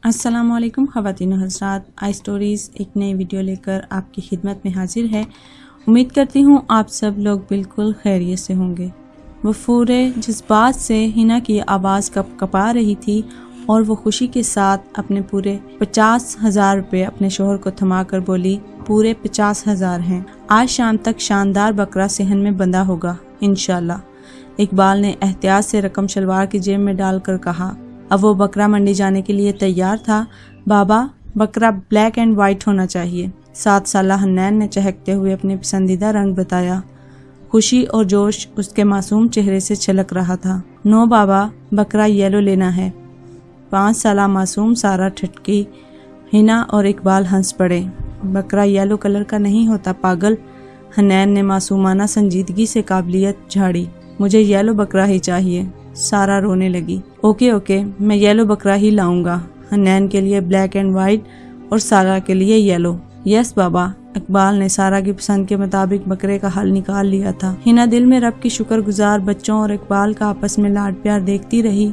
अस्सलाम वालेकुम ख़वातीन व हज़रात, आई स्टोरीज़ एक नई वीडियो लेकर आपकी खिदमत में हाजिर है। उम्मीद करती हूँ आप सब लोग बिल्कुल खैरियत से होंगे। वो पूरे जज्बात से हिना की आवाज़ कपा रही थी और वो खुशी के साथ अपने पूरे 50,000 रुपये अपने शोहर को थमा कर बोली, पूरे 50,000 हैं। आज शाम तक शानदार बकरा सेहन में बंधा होगा इंशाल्लाह। इकबाल ने एहतियात से रकम शलवार की जेब में डालकर कहा। अब वो बकरा मंडी जाने के लिए तैयार था। बाबा, बकरा ब्लैक एंड वाइट होना चाहिए। 7 साला हन्नैन ने चहकते हुए अपने पसंदीदा रंग बताया। खुशी और जोश उसके मासूम चेहरे से छलक रहा था। नो बाबा, बकरा येलो लेना है। 5 साला मासूम सारा ठटकी। हिना और इकबाल हंस पड़े। बकरा येलो कलर का नहीं होता पागल। हन्नैन ने मासूमाना संजीदगी से काबिलियत झाड़ी। मुझे येलो बकरा ही चाहिए। सारा रोने लगी। ओके, मैं येलो बकरा ही लाऊंगा। हन्नैन के लिए ब्लैक एंड वाइट और सारा के लिए येलो। यस बाबा। इकबाल ने सारा की पसंद के मुताबिक बकरे का हल निकाल लिया था। हिना दिल में रब की शुक्रगुजार बच्चों और इकबाल का आपस में लाड प्यार देखती रही।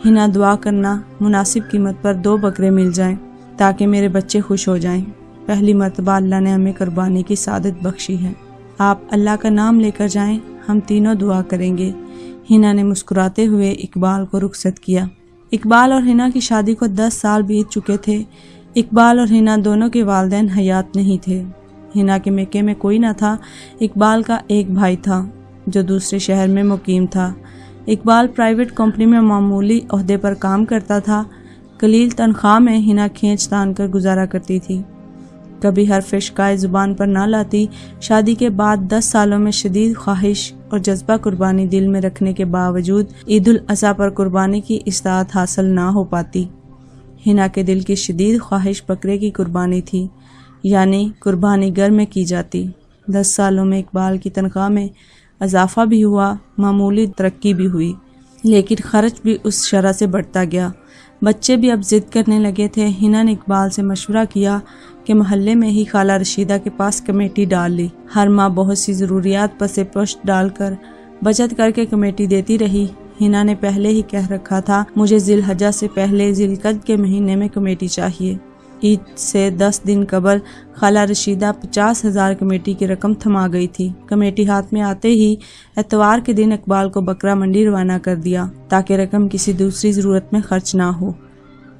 हिना दुआ करना, मुनासिब कीमत पर 2 बकरे मिल जाएं ताकि मेरे बच्चे खुश हो जाएं। पहली मर्तबा अल्लाह ने हमें कुर्बानी की सादत बख्शी है। आप अल्लाह का नाम लेकर जाएं, हम तीनों दुआ करेंगे। हिना ने मुस्कुराते हुए इकबाल को रुखसत किया। इकबाल और हिना की शादी को 10 साल बीत चुके थे। इकबाल और हिना दोनों के वालिदैन हयात नहीं थे। हिना के मेके में कोई न था। इकबाल का एक भाई था जो दूसरे शहर में मुकीम था। इकबाल प्राइवेट कंपनी में मामूली ओहदे पर काम करता था। कलील तनख्वाह में हिना खींच तान कर गुजारा करती थी। कभी हर्फ शिकायत ज़ुबान पर ना लाती। शादी के बाद 10 सालों में शदीद ख्वाहिश और जज्बा कुर्बानी दिल में रखने के बावजूद ईद उल अज़हा पर कुर्बानी की इस्तात हासिल ना हो पाती। हिना के दिल की शदीद ख्वाहिश बकरे की कुर्बानी थी, यानी कुर्बानी घर में की जाती। 10 सालों में इकबाल की तनख्वाह में इजाफा भी हुआ, मामूली तरक्की भी हुई, लेकिन खर्च भी उस शरह से बढ़ता गया। बच्चे भी अब जिद करने लगे थे। हिना ने इकबाल से मशवरा किया कि मोहल्ले में ही खाला रशीदा के पास कमेटी डाल ली। हर माह बहुत सी ज़रूरियात पर से पुश्त डालकर बचत करके कमेटी देती रही। हिना ने पहले ही कह रखा था, मुझे ज़िलहज्जा से पहले ज़िलकद के महीने में कमेटी चाहिए। ईद से 10 दिन कबल खाला रशीदा 50,000 कमेटी की रकम थमा गई थी। कमेटी हाथ में आते ही एतवार के दिन इकबाल को बकरा मंडी रवाना कर दिया ताकि रकम किसी दूसरी ज़रूरत में खर्च ना हो।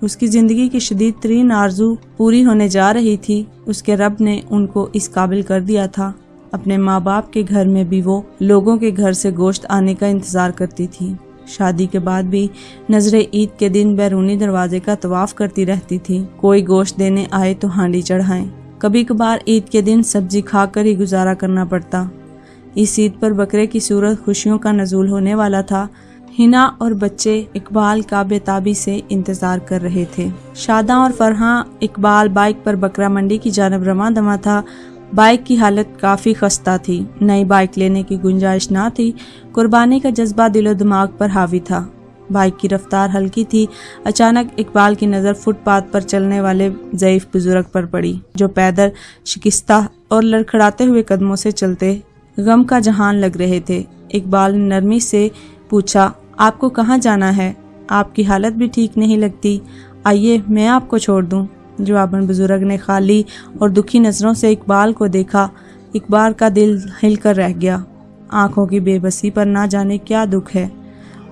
उसकी ज़िंदगी की शदीद तरीन आरजू पूरी होने जा रही थी। उसके रब ने उनको इस काबिल कर दिया था। अपने माँ बाप के घर में भी वो लोगों के घर से गोश्त आने का इंतज़ार करती थी। शादी के बाद भी नजरे ईद के दिन बैरूनी दरवाजे का तवाफ करती रहती थी। कोई गोश्त देने आए तो हांडी चढ़ाएं। कभी कभार ईद के दिन सब्जी खाकर ही गुजारा करना पड़ता। इस ईद पर बकरे की सूरत खुशियों का नज़ूल होने वाला था। हिना और बच्चे इकबाल का बेताबी से इंतजार कर रहे थे। शादा और फरहां इकबाल बाइक पर बकरा मंडी की जानब रवा दवा था। बाइक की हालत काफ़ी खस्ता थी। नई बाइक लेने की गुंजाइश ना थी। कुर्बानी का जज्बा दिलो दिमाग पर हावी था। बाइक की रफ्तार हल्की थी। अचानक इकबाल की नज़र फुटपाथ पर चलने वाले ज़ईफ बुजुर्ग पर पड़ी जो पैदल शिकस्ता और लड़खड़ाते हुए कदमों से चलते गम का जहान लग रहे थे। इकबाल ने नरमी से पूछा, आपको कहाँ जाना है? आपकी हालत भी ठीक नहीं लगती। आइए मैं आपको छोड़ दूँ। जवाबन बुजुर्ग ने खाली और दुखी नज़रों से इकबाल को देखा। इकबाल का दिल हिलकर रह गया। आंखों की बेबसी पर ना जाने क्या दुख है।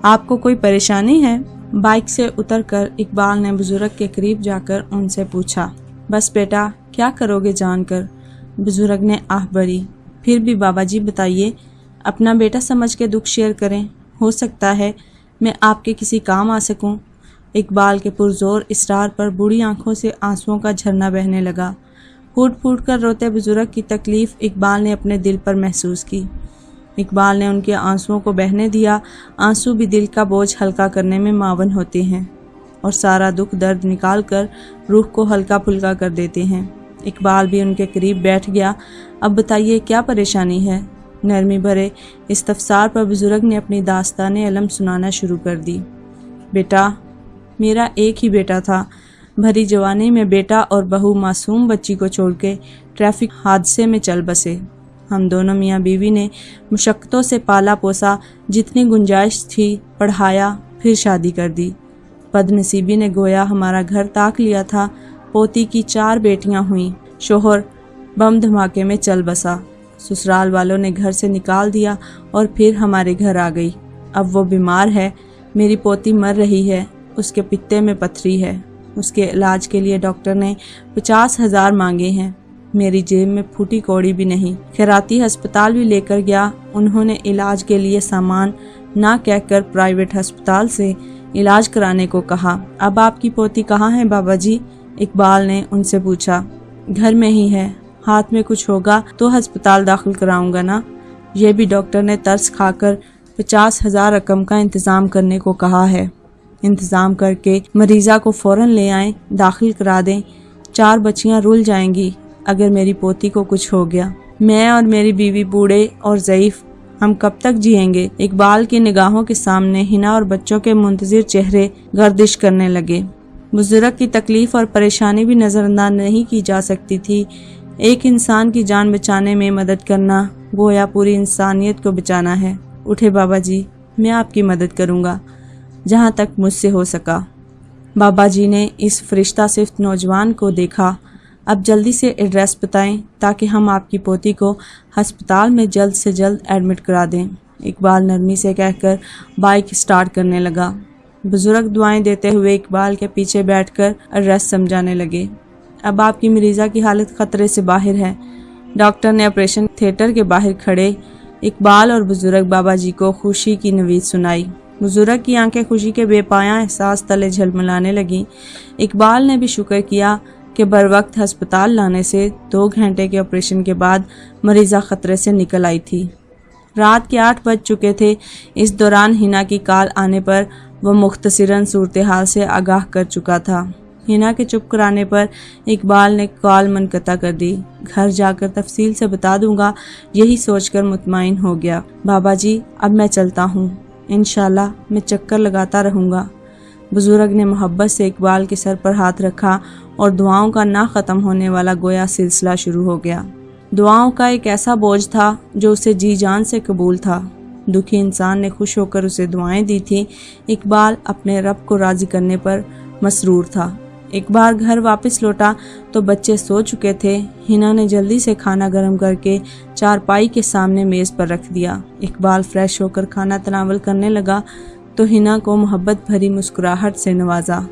आपको कोई परेशानी है? बाइक से उतरकर इकबाल ने बुजुर्ग के करीब जाकर उनसे पूछा। बस बेटा, क्या करोगे जानकर? बुजुर्ग ने आह भरी। फिर भी बाबा जी बताइए, अपना बेटा समझ के दुख शेयर करें। हो सकता है मैं आपके किसी काम आ सकूं। इकबाल के पुरजोर इसरार पर बूढ़ी आंखों से आंसुओं का झरना बहने लगा। फूट फूट कर रोते बुजुर्ग की तकलीफ इकबाल ने अपने दिल पर महसूस की। इकबाल ने उनके आंसुओं को बहने दिया। आंसू भी दिल का बोझ हल्का करने में मावन होते हैं और सारा दुख दर्द निकाल कर रूह को हल्का फुल्का कर देते हैं। इकबाल भी उनके करीब बैठ गया। अब बताइए क्या परेशानी है? नरमी भरे इस्तफसार पर बुजुर्ग ने अपनी दास्तान अलम सुनाना शुरू कर दी। बेटा, मेरा एक ही बेटा था। भरी जवानी में बेटा और बहू मासूम बच्ची को छोड़ के ट्रैफिक हादसे में चल बसे। हम दोनों मियाँ बीवी ने मुशक्क़तों से पाला पोसा, जितनी गुंजाइश थी पढ़ाया, फिर शादी कर दी। बदनसीबी ने गोया हमारा घर ताक लिया था। पोती की 4 बेटियां हुईं। शोहर बम धमाके में चल बसा। ससुराल वालों ने घर से निकाल दिया और फिर हमारे घर आ गई। अब वो बीमार है। मेरी पोती मर रही है। उसके पित्ते में पथरी है। उसके इलाज के लिए डॉक्टर ने 50,000 मांगे हैं। मेरी जेब में फूटी कौड़ी भी नहीं। खैराती अस्पताल भी लेकर गया। उन्होंने इलाज के लिए सामान ना कहकर प्राइवेट अस्पताल से इलाज कराने को कहा। अब आपकी पोती कहाँ है बाबा जी? इकबाल ने उनसे पूछा। घर में ही है। हाथ में कुछ होगा तो अस्पताल दाखिल कराऊंगा ना। ये भी डॉक्टर ने तरस खाकर 50,000 रकम का इंतजाम करने को कहा है। इंतजाम करके मरीजा को फौरन ले आएं, दाखिल करा दें। 4 बच्चियां रुल जाएंगी अगर मेरी पोती को कुछ हो गया। मैं और मेरी बीवी बूढ़े और ज़ईफ, हम कब तक जिएंगे? इकबाल की निगाहों के सामने हिना और बच्चों के मुंतजिर चेहरे गर्दिश करने लगे। बुजुर्ग की तकलीफ और परेशानी भी नजरअंदाज नहीं की जा सकती थी। एक इंसान की जान बचाने में मदद करना गोया पूरी इंसानियत को बचाना है। उठे बाबा जी, मैं आपकी मदद करूंगा जहां तक मुझसे हो सका। बाबा जी ने इस फरिश्ता सिफ्त नौजवान को देखा। अब जल्दी से एड्रेस बताएं ताकि हम आपकी पोती को अस्पताल में जल्द से जल्द एडमिट करा दें। इकबाल नरमी से कहकर बाइक स्टार्ट करने लगा। बुजुर्ग दुआएं देते हुए इकबाल के पीछे बैठकर एड्रेस समझाने लगे। अब आपकी मरीजा की हालत खतरे से बाहर है। डॉक्टर ने ऑपरेशन थिएटर के बाहर खड़े इकबाल और बुजुर्ग बाबा जी को खुशी की नवीद सुनाई। बुजुर्ग की आंखें खुशी के बेपाया एहसास तले झलमलाने लगीं। इकबाल ने भी शुक्र किया कि बर वक्त अस्पताल लाने से 2 घंटे के ऑपरेशन के बाद मरीजा खतरे से निकल आई थी। रात के 8 बज चुके थे। इस दौरान हिना की कॉल आने पर वह मुख्तसरन सूरत हाल से आगाह कर चुका था। हिना के चुप कराने पर इकबाल ने कॉल मुनक़ता कर दी। घर जाकर तफसील से बता दूंगा, यही सोचकर मुतमईन हो गया। बाबा जी, अब मैं चलता हूँ। इंशाल्लाह मैं चक्कर लगाता रहूँगा। बुजुर्ग ने मोहब्बत से इकबाल के सर पर हाथ रखा और दुआओं का ना ख़त्म होने वाला गोया सिलसिला शुरू हो गया। दुआओं का एक ऐसा बोझ था जो उसे जी जान से कबूल था। दुखी इंसान ने खुश होकर उसे दुआएं दी थी। इकबाल अपने रब को राज़ी करने पर मसरूर था। एक बार घर वापस लौटा तो बच्चे सो चुके थे। हिना ने जल्दी से खाना गर्म करके चारपाई के सामने मेज़ पर रख दिया। इकबाल फ्रेश होकर खाना तनावल करने लगा तो हिना को मोहब्बत भरी मुस्कुराहट से नवाजा।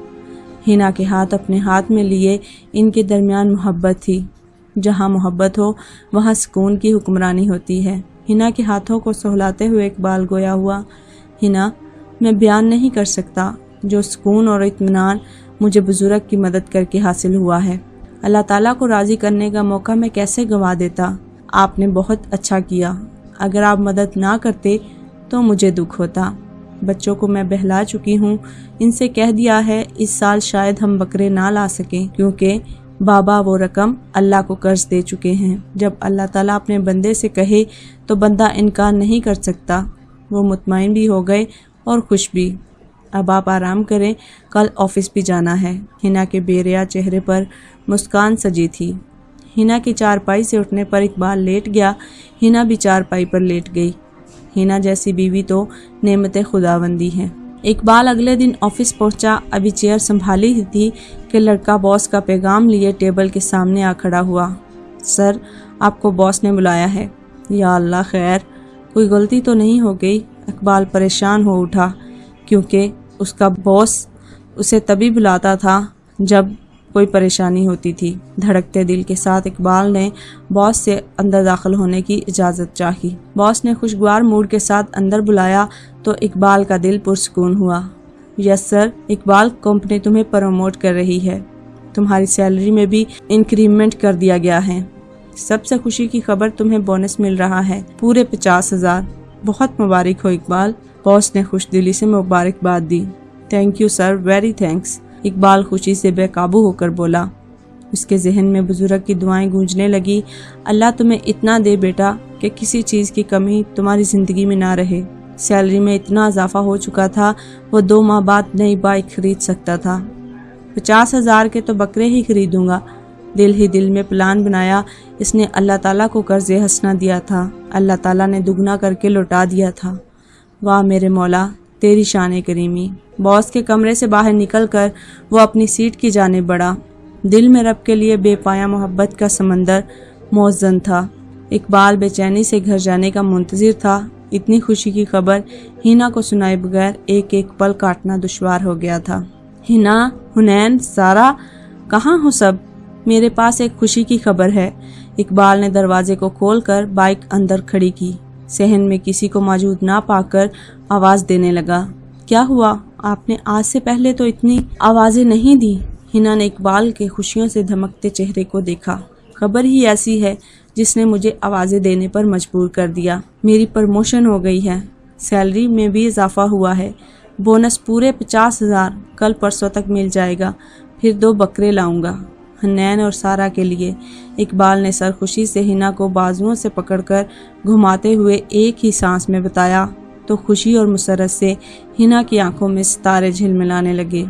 हिना के हाथ अपने हाथ में लिए। इनके दरमियान मोहब्बत थी। जहाँ मोहब्बत हो वहाँ सुकून की हुक्मरानी होती है। हिना के हाथों को सहलाते हुए इकबाल गोया हुआ। हिना, मैं बयान नहीं कर सकता जो सुकून और इत्मीनान मुझे बुजुर्ग की मदद करके हासिल हुआ है। अल्लाह ताला को राज़ी करने का मौका मैं कैसे गंवा देता। आपने बहुत अच्छा किया। अगर आप मदद ना करते तो मुझे दुख होता। बच्चों को मैं बहला चुकी हूँ। इनसे कह दिया है इस साल शायद हम बकरे ना ला सकें क्योंकि बाबा वो रकम अल्लाह को कर्ज दे चुके हैं। जब अल्लाह ताला अपने बंदे से कहे तो बंदा इनकार नहीं कर सकता। वो मुतमईन भी हो गए और खुश भी। अब आप आराम करें, कल ऑफिस भी जाना है। हिना के बेरिया चेहरे पर मुस्कान सजी थी। हिना की चारपाई से उठने पर इकबाल लेट गया। हिना भी चारपाई पर लेट गई। हिना जैसी बीवी तो नेमत खुदावंदी है। इकबाल अगले दिन ऑफिस पहुंचा। अभी चेयर संभाली ही थी कि लड़का बॉस का पैगाम लिए टेबल के सामने आ खड़ा हुआ। सर, आपको बॉस ने बुलाया है। या अल्लाह, खैर, कोई गलती तो नहीं हो गई? इकबाल परेशान हो उठा क्योंकि उसका बॉस उसे तभी बुलाता था जब कोई परेशानी होती थी। धड़कते दिल के साथ इकबाल ने बॉस से अंदर दाखिल होने की इजाज़त चाही। बॉस ने खुशगवार मूड के साथ अंदर बुलाया तो इकबाल का दिल पुरसुकून हुआ। यस सर, इकबाल, कंपनी तुम्हें प्रमोट कर रही है। तुम्हारी सैलरी में भी इंक्रीमेंट कर दिया गया है। सबसे खुशी की खबर, तुम्हें बोनस मिल रहा है, पूरे 50,000। बहुत मुबारक हो इकबाल। बॉस ने खुशदिली से मुबारकबाद दी। Thank you sir, very thanks. Iqbal खुशी से बेकाबू होकर बोला। उसके जहन में बुजुर्ग की दुआएं गूंजने लगी। अल्लाह तुम्हें इतना दे बेटा कि किसी चीज़ की कमी तुम्हारी ज़िंदगी में ना रहे। सैलरी में इतना इजाफा हो चुका था वो 2 माह बाद नई बाइक खरीद सकता था। 50,000 के तो बकरे ही खरीदूंगा। दिल ही दिल में प्लान बनाया। इसने अल्लाह ताला को कर्ज़ हसना दिया था, अल्लाह ताला ने दुगना करके लौटा दिया था। वाह मेरे मौला, तेरी शान करीमी। बॉस के कमरे से बाहर निकलकर वो अपनी सीट की जाने बढ़ा। दिल में रब के लिए बेपाया मोहब्बत का समंदर मौजन था। इकबाल बेचैनी से घर जाने का मुंतजिर था। इतनी खुशी की खबर हिना को सुनाए बगैर एक एक पल काटना दुश्वार हो गया था। हिना, हुनैन, सारा, कहाँ हो सब? मेरे पास एक खुशी की खबर है। इकबाल ने दरवाजे को खोलकर बाइक अंदर खड़ी की। सहन में किसी को मौजूद ना पाकर आवाज देने लगा। क्या हुआ? आपने आज से पहले तो इतनी आवाजें नहीं दी। हिना ने इकबाल के खुशियों से धमकते चेहरे को देखा। खबर ही ऐसी है जिसने मुझे आवाजें देने पर मजबूर कर दिया। मेरी प्रमोशन हो गई है, सैलरी में भी इजाफा हुआ है, बोनस पूरे 50,000 कल परसों तक मिल जाएगा, फिर 2 बकरे लाऊंगा हन्नैन और सारा के लिए। इकबाल ने सर खुशी से हिना को बाजुओं से पकड़कर घुमाते हुए एक ही सांस में बताया तो खुशी और मुसरत से हिना की आंखों में सितारे झिलमिलाने लगे।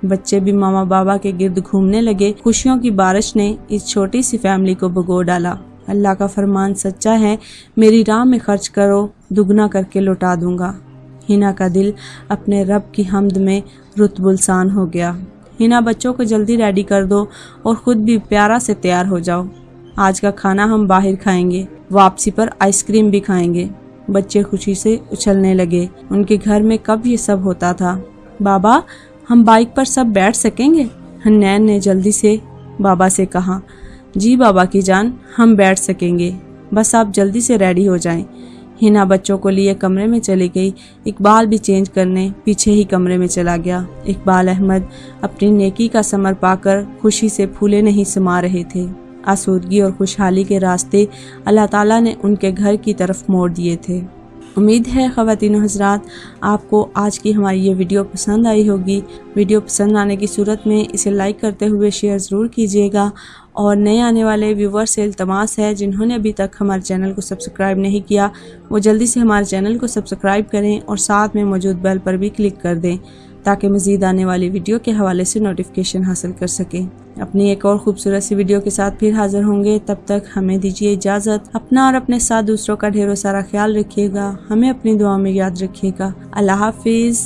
बच्चे भी मामा बाबा के गिर्द घूमने लगे। खुशियों की बारिश ने इस छोटी सी फैमिली को भिगो डाला। अल्लाह का फरमान सच्चा है, मेरी राह में खर्च करो, दुगना करके लौटा दूंगा। हिना का दिल अपने रब की हम्द में रुतबुलसान हो गया। हिना, बच्चों को जल्दी रेडी कर दो और खुद भी प्यारा से तैयार हो जाओ। आज का खाना हम बाहर खाएंगे, वापसी पर आइसक्रीम भी खाएंगे। बच्चे खुशी से उछलने लगे। उनके घर में कब ये सब होता था? बाबा, हम बाइक पर सब बैठ सकेंगे? हन्नैन ने जल्दी से बाबा से कहा। जी बाबा की जान, हम बैठ सकेंगे, बस आप जल्दी से रेडी हो जाएं। हिना बच्चों को लिए कमरे में चली गई। इकबाल भी चेंज करने पीछे ही कमरे में चला गया। इकबाल अहमद अपनी नेकी का समर पाकर खुशी से फूले नहीं समा रहे थे। आसूदगी और खुशहाली के रास्ते अल्लाह ताला ने उनके घर की तरफ मोड़ दिए थे। उम्मीद है ख़वातीन हज़रात आपको आज की हमारी ये वीडियो पसंद आई होगी। वीडियो पसंद आने की सूरत में इसे लाइक करते हुए शेयर ज़रूर कीजिएगा और नए आने वाले व्यूवर्स से इल्तमास है जिन्होंने अभी तक हमारे चैनल को सब्सक्राइब नहीं किया वो जल्दी से हमारे चैनल को सब्सक्राइब करें और साथ में मौजूद बेल पर भी क्लिक कर दें ताकि मज़ीद आने वाली वीडियो के हवाले से नोटिफिकेशन हासिल कर सकें। अपनी एक और खूबसूरत सी वीडियो के साथ फिर हाजिर होंगे। तब तक हमें दीजिए इजाज़त। अपना और अपने साथ दूसरों का ढेरों सारा ख्याल रखिएगा। हमें अपनी दुआ में याद रखिएगा। अल्लाह हाफिज़।